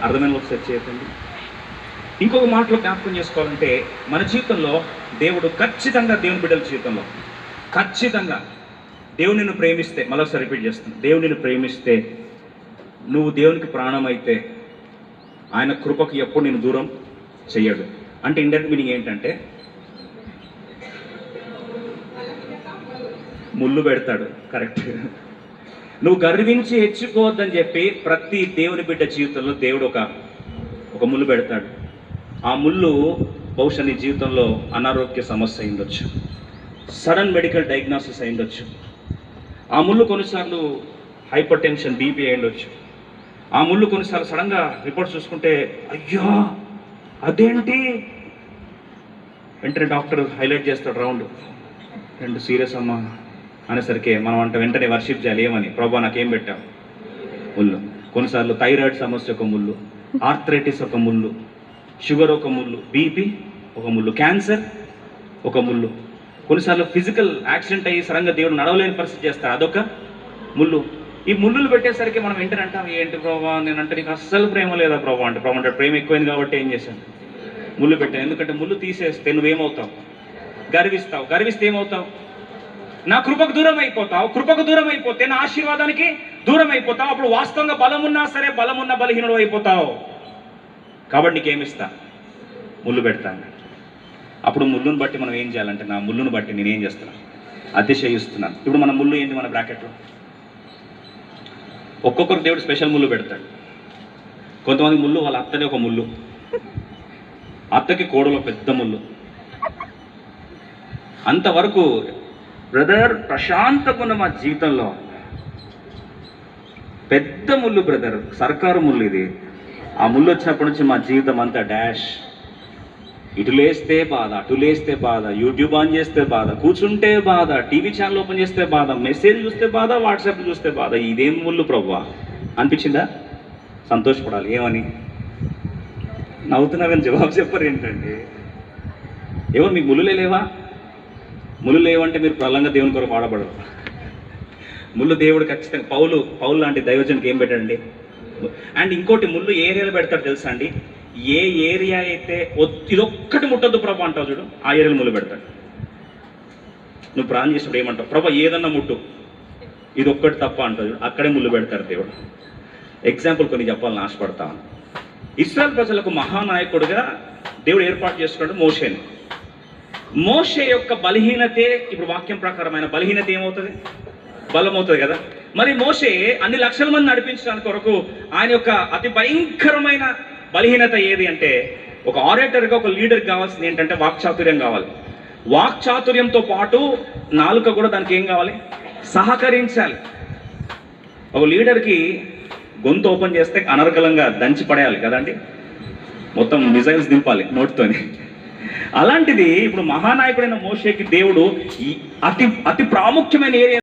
అర్థమైన ఒకసారి చేయకండి. ఇంకొక మాటలో జ్ఞాపకం చేసుకోవాలంటే మన జీవితంలో దేవుడు ఖచ్చితంగా దేవుని బిడ్డల జీవితంలో ఖచ్చితంగా దేవుడు నిన్ను ప్రేమిస్తే, మరొకసారి రిపీట్ చేస్తాను, దేవుడు నిన్ను ప్రేమిస్తే, నువ్వు దేవునికి ప్రాణం అయితే ఆయన కృపకు ఎప్పుడు నేను దూరం చెయ్యడు. అంటే ఇండైరెక్ట్ మీనింగ్ ఏంటంటే ముళ్ళు పెడతాడు. కరెక్ట్. నువ్వు గర్వించి హెచ్చిపోవద్దని చెప్పి ప్రతి దేవుని బిడ్డ జీవితంలో దేవుడు ఒక ముళ్ళు పెడతాడు. ఆ ముళ్ళు బహుశా నీ జీవితంలో అనారోగ్య సమస్య అయి ఉండొచ్చు, సడన్ మెడికల్ డయాగ్నోసిస్ అయి ఉండొచ్చు. ఆ ముళ్ళు కొన్నిసార్లు హైపర్ టెన్షన్, బీపీ అయి ఉండొచ్చు. ఆ ముళ్ళు కొన్నిసార్లు సడన్గా రిపోర్ట్ చూసుకుంటే అయ్యో అదేంటి, వెంటనే డాక్టర్ హైలైట్ చేస్తాడు రౌండ్, రెండు సీరియస్ అమ్మా అనేసరికి మనం అంటే వెంటనే వర్షిప్ చేయాలి. ఏమని? ప్రభా నాకేం పెట్టావు? ముళ్ళు. కొన్నిసార్లు థైరాయిడ్ సమస్య ఒక ముళ్ళు, ఆర్థరైటిస్ ఒక ముళ్ళు, షుగర్ ఒక ముళ్ళు, బీపీ ఒక ముళ్ళు, క్యాన్సర్ ఒక ముళ్ళు. కొన్నిసార్లు ఫిజికల్ యాక్సిడెంట్ అయ్యి సరంగా దేవుడు నడవలేని పరిస్థితి చేస్తారు, అదొక ముళ్ళు. ఈ ముళ్ళులు పెట్టేసరికి మనం వెంటనే అంటాం, ఏంటి ప్రభా నేనంటే నీకు అస్సలు ప్రేమ లేదా ప్రభా అంటే, ప్రభా అంటే ప్రేమ ఎక్కువైంది కాబట్టి ఏం చేశాను, ముళ్ళు పెట్టాను. ఎందుకంటే ముళ్ళు తీసేస్తే నువ్వేమవుతావు? గర్విస్తావు. గర్విస్తే ఏమవుతావు? నా కృపకు దూరం అయిపోతావు. కృపకు దూరం అయిపోతే నా ఆశీర్వాదానికి దూరం అయిపోతావు. అప్పుడు వాస్తవంగా బలమున్నా సరే బలమున్న బలహీనుడు అయిపోతావు. కాబట్టి నీకేమిస్తా? ముళ్ళు పెడతాను. అప్పుడు ముళ్ళును బట్టి మనం ఏం చేయాలంటే, నా ముళ్ళును బట్టి నేనేం చేస్తున్నాను? అతిశయిస్తున్నాను. ఇప్పుడు మన ముళ్ళు ఏంటి? మన బ్రాకెట్లో ఒక్కొక్కరు దేవుడు స్పెషల్ ముళ్ళు పెడతాడు. కొంతమంది ముళ్ళు వాళ్ళ అత్తనే ఒక ముళ్ళు, అత్తకి కోడలో పెద్ద ముళ్ళు. అంతవరకు బ్రదర్ ప్రశాంతంగా ఉన్న మా జీవితంలో పెద్ద ముళ్ళు బ్రదర్, సర్కారు ముళ్ళు ఇది. ఆ ముళ్ళు వచ్చినప్పటి నుంచి మా జీవితం అంతా డాష్. ఇటు లేస్తే బాధ, అటు లేస్తే బాధ, యూట్యూబ్ ఆన్ చేస్తే బాధ, కూర్చుంటే బాధ, టీవీ ఛానల్ ఓపెన్ చేస్తే బాధ, మెసేజ్ చూస్తే బాధ, వాట్సాప్ చూస్తే బాధ. ఇదేం ముళ్ళు ప్రభువా అనిపించిందా? సంతోషపడాలి. ఏమని నవ్వుతున్నారని జవాబు చెప్పరు ఏంటండి? ఎవరు మీకు ముళ్ళు లేవా? ముళ్ళు లేవంటే మీరు ప్రళంగా దేవుని కొరకు వాడబడరు. ముళ్ళు దేవుడు ఖచ్చితంగా పౌలు లాంటి దైవజనికి ఏం పెట్టండి. అండ్ ఇంకోటి, ముళ్ళు ఏ ఏరియాలో పెడతాడు తెలుసా అండి? ఏ ఏరియా అయితే ఇదొక్కటి ముట్టద్దు ప్రభా అంటావు చూడు, ఆ ఏరియాలో ముళ్ళు పెడతాడు. నువ్వు ప్రాణం చేసినప్పుడు ఏమంటావు? ప్రభా ఏదన్నా ముట్టు, ఇది ఒక్కటి తప్ప అంటావు చూడు, అక్కడే ముళ్ళు పెడతారు దేవుడు. ఎగ్జాంపుల్ కొన్ని చెప్పాలని ఆశపడతాను. ఇశ్రాయేల్ ప్రజలకు మహానాయకుడిగా దేవుడు ఏర్పాటు చేసుకున్నాడు మోషేని. మోషే యొక్క బలహీనతే ఇప్పుడు వాక్యం ప్రకారమైన బలహీనత ఏమవుతుంది? బలమవుతుంది కదా. మరి మోషే అన్ని లక్షల మంది నడిపించడానికి కొరకు ఆయన యొక్క అతి భయంకరమైన బలహీనత ఏది అంటే, ఒక ఆరేటర్గా ఒక లీడర్కి కావాల్సింది ఏంటంటే వాక్చాతుర్యం కావాలి. వాక్చాతుర్యంతో పాటు నాలుక కూడా దానికి ఏం కావాలి? సహకరించాలి. ఒక లీడర్కి గొంతు ఓపెన్ చేస్తే అనర్గళంగా దంచి పడేయాలి కదండి, మొత్తం మిజైల్స్ దింపాలి నోటితోని. అలాంటిది ఇప్పుడు మహానాయకుడైన మోషేకి దేవుడు అతి ప్రాముఖ్యమైన ఏరియా